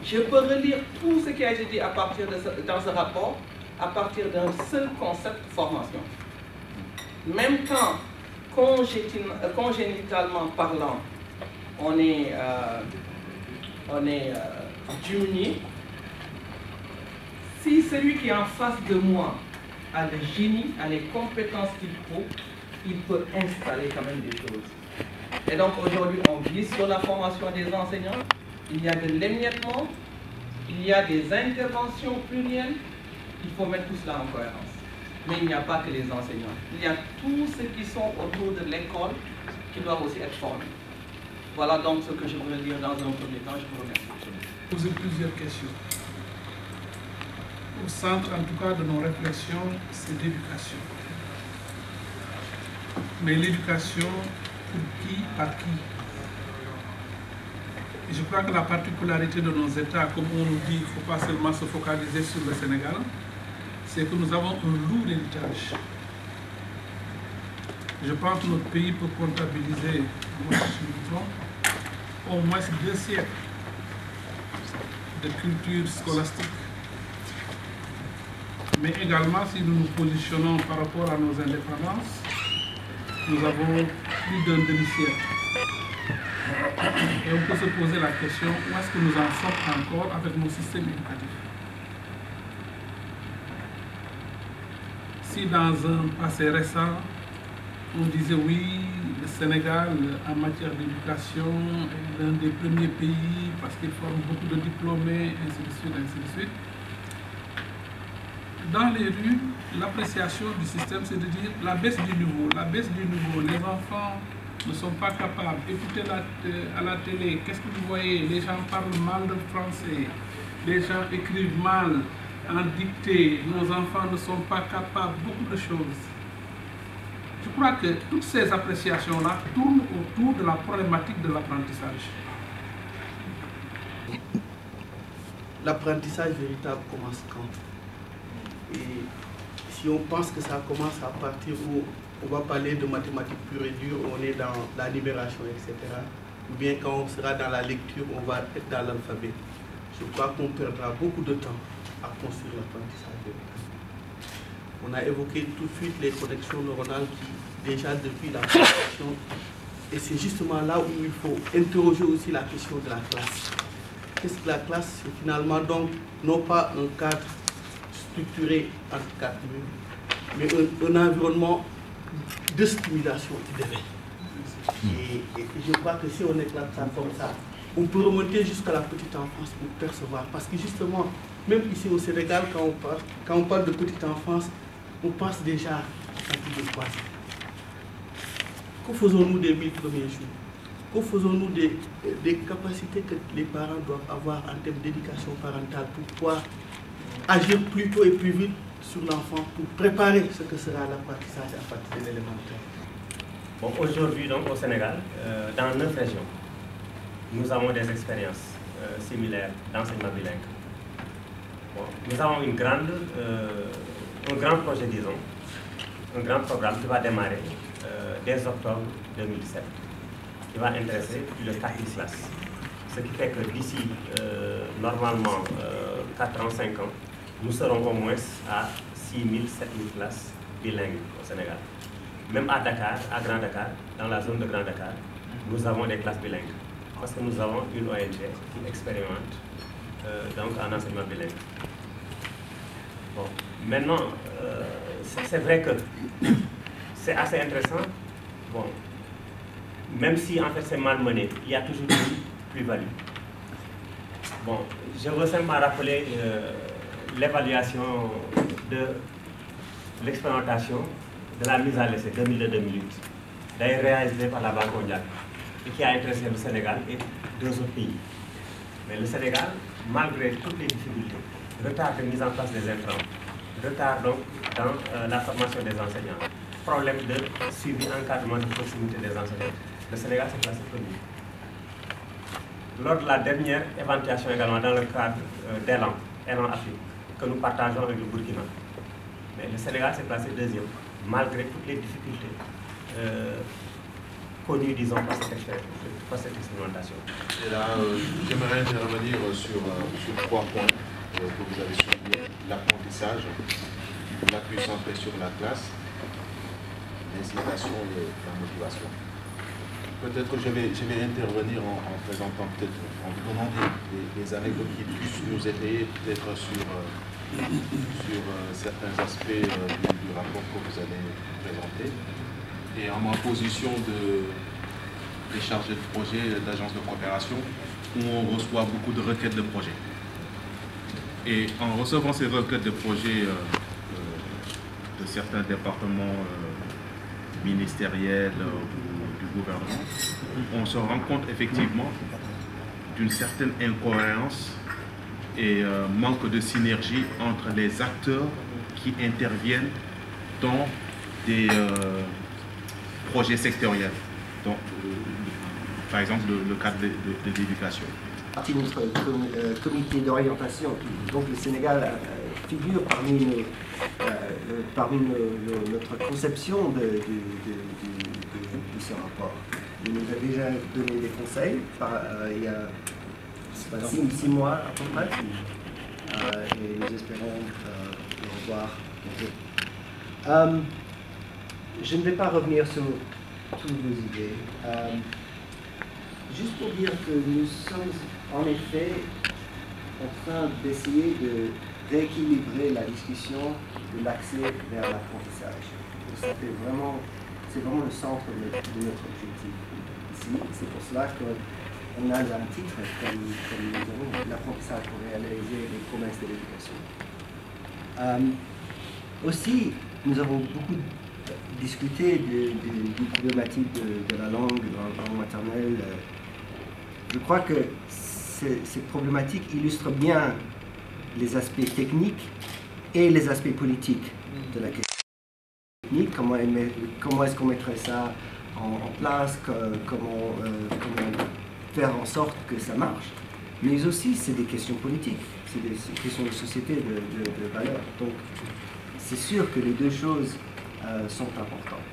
Je peux relire tout ce qui a été dit à partir dans ce rapport à partir d'un seul concept de formation. Même quand, congénitalement parlant, on est diminué, si celui qui est en face de moi a le génie, a les compétences qu'il faut, il peut installer quand même des choses. Et donc aujourd'hui, on vise sur la formation des enseignants, il y a de l'émiettement, il y a des interventions plurielles, il faut mettre tout cela en cohérence. Mais il n'y a pas que les enseignants, il y a tous ceux qui sont autour de l'école qui doivent aussi être formés. Voilà donc ce que je voulais dire dans un premier temps, je vous remercie. Poser plusieurs questions. Au centre, en tout cas, de nos réflexions, c'est l'éducation. Mais l'éducation, pour qui, par qui? Et je crois que la particularité de nos États, comme on nous dit, il ne faut pas seulement se focaliser sur le Sénégal, c'est que nous avons un lourd héritage. Je pense que notre pays peut comptabiliser, moi si je me trompe, au moins 2 siècles de culture scolastique. Mais également, si nous nous positionnons par rapport à nos indépendances, nous avons plus d'un demi-siècle. Et on peut se poser la question, où est-ce que nous en sommes encore avec nos systèmes éducatifs? Si dans un passé récent, on disait oui, le Sénégal en matière d'éducation est l'un des premiers pays parce qu'il forme beaucoup de diplômés, ainsi de suite, ainsi de suite. Dans les rues, l'appréciation du système, c'est de dire la baisse du niveau. La baisse du niveau, les enfants ne sont pas capables. Écoutez à la télé, qu'est-ce que vous voyez? Les gens parlent mal de français, les gens écrivent mal en dictée, nos enfants ne sont pas capables, beaucoup de choses. Je crois que toutes ces appréciations-là tournent autour de la problématique de l'apprentissage. L'apprentissage véritable commence quand? Et si on pense que ça commence à partir où on va parler de mathématiques pures et dures, on est dans la libération, etc. Ou bien quand on sera dans la lecture, on va être dans l'alphabet. Je crois qu'on perdra beaucoup de temps à construire l'apprentissage véritable. On a évoqué tout de suite les connexions neuronales qui, déjà depuis la formation, et c'est justement là où il faut interroger aussi la question de la classe. Qu'est-ce que la classe? C'est finalement donc non pas un cadre structuré entre 4 murs, mais un environnement de stimulation et d'éveil. Et je crois que si on éclate ça comme ça, on peut remonter jusqu'à la petite enfance pour percevoir. Parce que justement, même ici au Sénégal, quand on parle de petite enfance, on pense déjà à plus de 3 ans. Que faisons-nous des 1000 premiers jours? Que faisons-nous des capacités que les parents doivent avoir en termes d'éducation parentale pour pouvoir agir plus tôt et plus vite sur l'enfant pour préparer ce que sera l'apprentissage à partir de l'élémentaire? Bon, aujourd'hui, donc, au Sénégal, dans 9 régions, nous avons des expériences similaires d'enseignement bilingue. Bon, nous avons un grand projet, disons, un grand programme qui va démarrer dès octobre 2017, qui va intéresser plus de 4000 classes. Ce qui fait que d'ici, normalement, 4 ans, 5 ans, nous serons au moins à 6000, 7000 classes bilingues au Sénégal. Même à Dakar, à Grand Dakar, dans la zone de Grand Dakar, nous avons des classes bilingues. Parce que nous avons une ONG qui expérimente donc en enseignement bilingue. Bon, maintenant, c'est vrai que c'est assez intéressant. Bon, même si en fait c'est mal mené, il y a toujours une plus-value. Bon, je veux simplement rappeler l'évaluation de l'expérimentation de la mise à l'essai 2002-2008, d'ailleurs réalisée par la Banque mondiale, et qui a intéressé le Sénégal et 2 autres pays. Mais le Sénégal, malgré toutes les difficultés, retard de mise en place des intrants, retard donc dans la formation des enseignants, problème de suivi, encadrement de proximité des enseignants, le Sénégal s'est classé premier. Lors de la dernière évaluation également dans le cadre d'Élan Afrique, que nous partageons avec le Burkina, mais le Sénégal s'est placé 2e, malgré toutes les difficultés connu, disons, par cette expérimentation. Et là, j'aimerais intervenir sur 3 points que vous avez soulignés: l'apprentissage, l'appui centré sur la classe, l'incitation et la motivation. Peut-être que je vais intervenir en présentant, peut-être en vous donnant des anecdotes qui puissent nous aider peut-être sur certains aspects du rapport que vous allez présenter. Et en ma position de chargé de projet d'agence de coopération, où on reçoit beaucoup de requêtes de projets. Et en recevant ces requêtes de projets de certains départements ministériels ou du gouvernement, on se rend compte effectivement d'une certaine incohérence et manque de synergie entre les acteurs qui interviennent dans des projets sectoriels. Donc, par exemple, le cadre de l'éducation. Partie de notre comité d'orientation. Donc le Sénégal figure parmi notre conception de ce rapport. Il nous a déjà donné des conseils il y a 6 mois à peu près, et nous espérons le revoir bientôt. Je ne vais pas revenir sur toutes vos idées. Juste pour dire que nous sommes en effet en train d'essayer de rééquilibrer la discussion de l'accès vers l'apprentissage. C'est vraiment le centre de notre objectif ici. C'est pour cela qu'on a un titre comme nous avons, l'apprentissage pour réaliser les promesses de l'éducation. Aussi, nous avons beaucoup discuté des problématiques de la langue maternelle. Je crois que ces problématiques illustrent bien les aspects techniques et les aspects politiques de la question. Comment est-ce qu'on mettrait ça en place, comment faire en sorte que ça marche. Mais aussi, c'est des questions politiques, c'est des questions de société, de valeurs. Donc, c'est sûr que les deux choses sont importantes.